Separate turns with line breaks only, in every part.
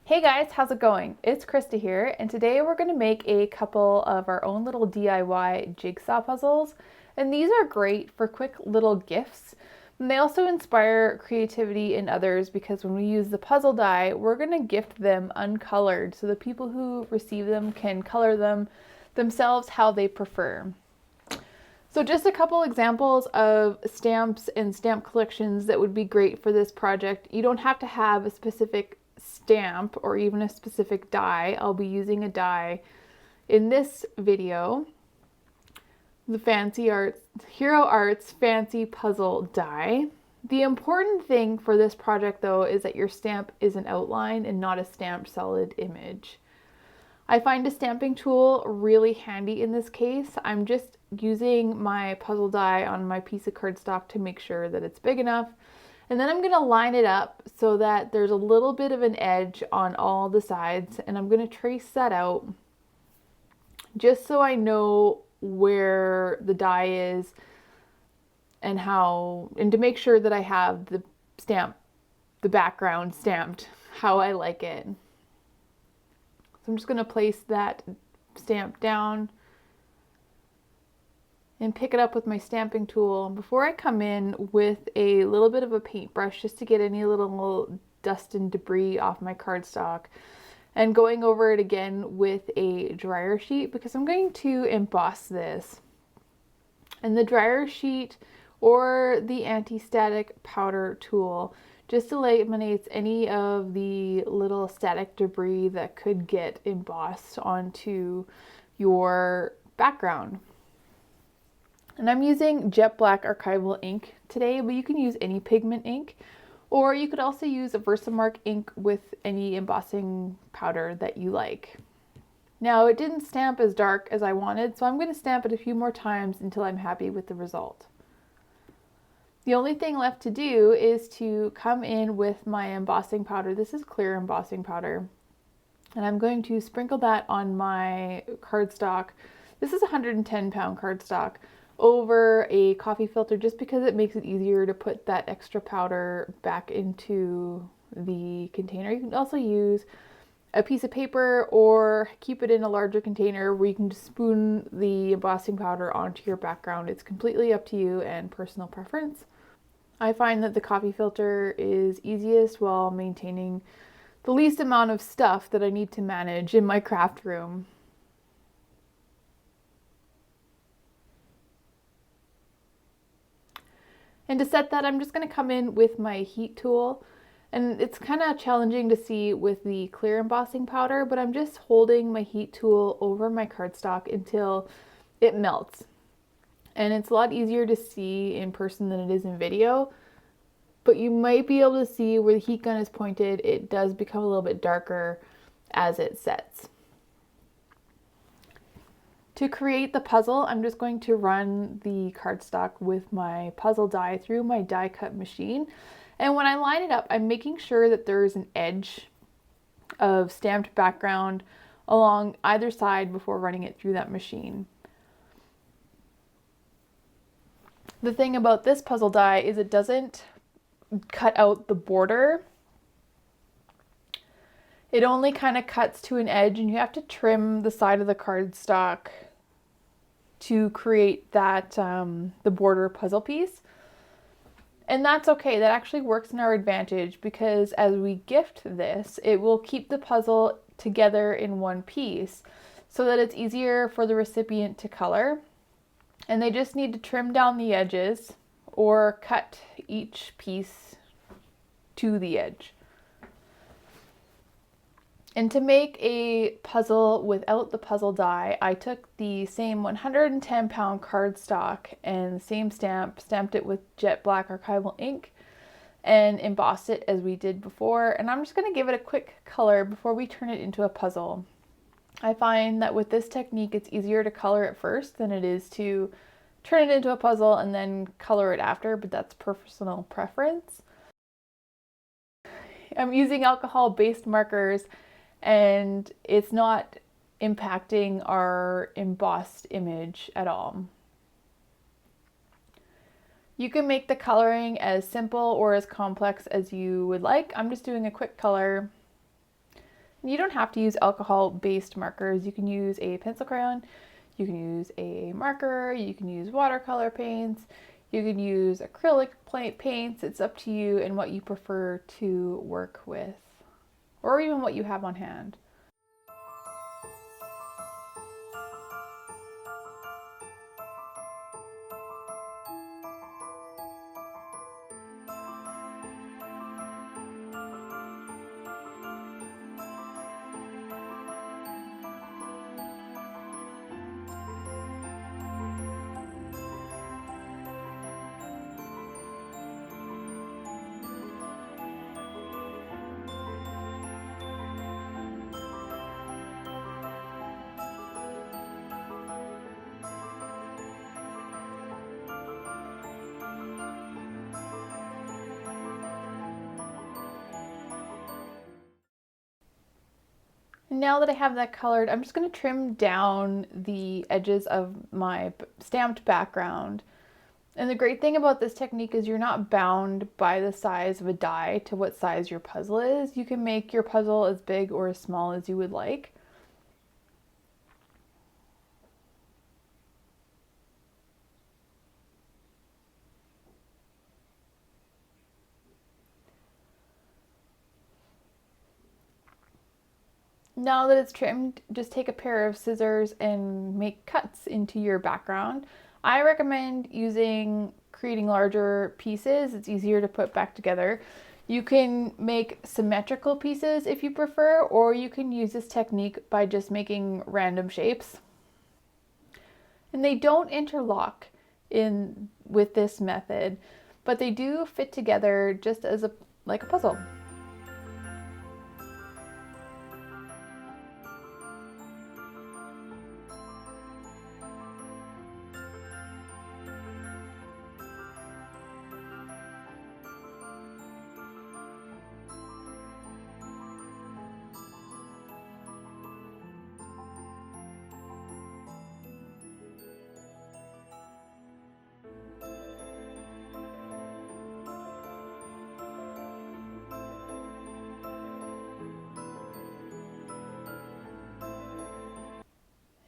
Hey guys, how's it going? It's Krista here, and today we're going to make a couple of our own little DIY jigsaw puzzles. And these are great for quick little gifts. And they also inspire creativity in others because when we use the puzzle die, we're going to gift them uncolored so the people who receive them can color them themselves how they prefer. So just a couple examples of stamps and stamp collections that would be great for this project. You don't have to have a specific stamp or even a specific die. I'll be using a die in this video, the Fancy Arts Hero Arts Fancy Puzzle Die. The important thing for this project though is that your stamp is an outline and not a stamped solid image. I find a stamping tool really handy in this case. I'm just using my puzzle die on my piece of cardstock to make sure that it's big enough. And then I'm going to line it up so that there's a little bit of an edge on all the sides. And I'm going to trace that out just so I know where the die is and to make sure that I have the background stamped how I like it. So I'm just going to place that stamp down and pick it up with my stamping tool before I come in with a little bit of a paintbrush just to get any little dust and debris off my cardstock, and going over it again with a dryer sheet because I'm going to emboss this. And the dryer sheet or the anti-static powder tool just eliminates any of the little static debris that could get embossed onto your background. And I'm using jet black archival ink today, but you can use any pigment ink, or you could also use a Versamark ink with any embossing powder that you like. Now it didn't stamp as dark as I wanted, so I'm going to stamp it a few more times until I'm happy with the result. The only thing left to do is to come in with my embossing powder. This is clear embossing powder. And I'm going to sprinkle that on my cardstock. This is 110-pound cardstock over a coffee filter just because it makes it easier to put that extra powder back into the container. You can also use a piece of paper or keep it in a larger container where you can just spoon the embossing powder onto your background. It's completely up to you and personal preference. I find that the coffee filter is easiest while maintaining the least amount of stuff that I need to manage in my craft room. And to set that, I'm just going to come in with my heat tool. And it's kind of challenging to see with the clear embossing powder, but I'm just holding my heat tool over my cardstock until it melts. And it's a lot easier to see in person than it is in video, but you might be able to see where the heat gun is pointed. It does become a little bit darker as it sets. To create the puzzle, I'm just going to run the cardstock with my puzzle die through my die cut machine. And when I line it up, I'm making sure that there's an edge of stamped background along either side before running it through that machine. The thing about this puzzle die is it doesn't cut out the border. It only kind of cuts to an edge, and you have to trim the side of the cardstock to create that the border puzzle piece. And that's okay. That actually works in our advantage because as we gift this, it will keep the puzzle together in one piece so that it's easier for the recipient to color. And they just need to trim down the edges or cut each piece to the edge. And to make a puzzle without the puzzle die, I took the same 110-pound cardstock and the same stamp, stamped it with jet black archival ink, and embossed it as we did before. And I'm just going to give it a quick color before we turn it into a puzzle. I find that with this technique, it's easier to color it first than it is to turn it into a puzzle and then color it after, but that's personal preference. I'm using alcohol-based markers, and it's not impacting our embossed image at all. You can make the coloring as simple or as complex as you would like. I'm just doing a quick color. You don't have to use alcohol-based markers. You can use a pencil crayon, you can use a marker, you can use watercolor paints, you can use acrylic paints. It's up to you and what you prefer to work with, or even what you have on hand. Now that I have that colored, I'm just going to trim down the edges of my stamped background. And the great thing about this technique is you're not bound by the size of a die to what size your puzzle is. You can make your puzzle as big or as small as you would like. Now that it's trimmed, just take a pair of scissors and make cuts into your background. I recommend creating larger pieces. It's easier to put back together. You can make symmetrical pieces if you prefer, or you can use this technique by just making random shapes. And they don't interlock with this method, but they do fit together just as like a puzzle.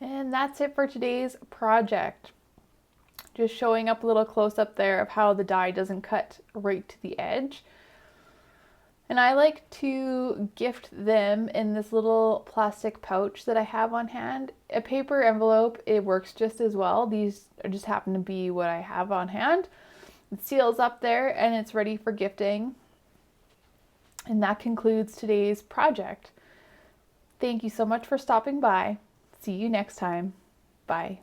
And that's it for today's project. Just showing up a little close up there of how the die doesn't cut right to the edge. And I like to gift them in this little plastic pouch that I have on hand. A paper envelope, it works just as well. These just happen to be what I have on hand. It seals up there and it's ready for gifting. And that concludes today's project. Thank you so much for stopping by. See you next time. Bye.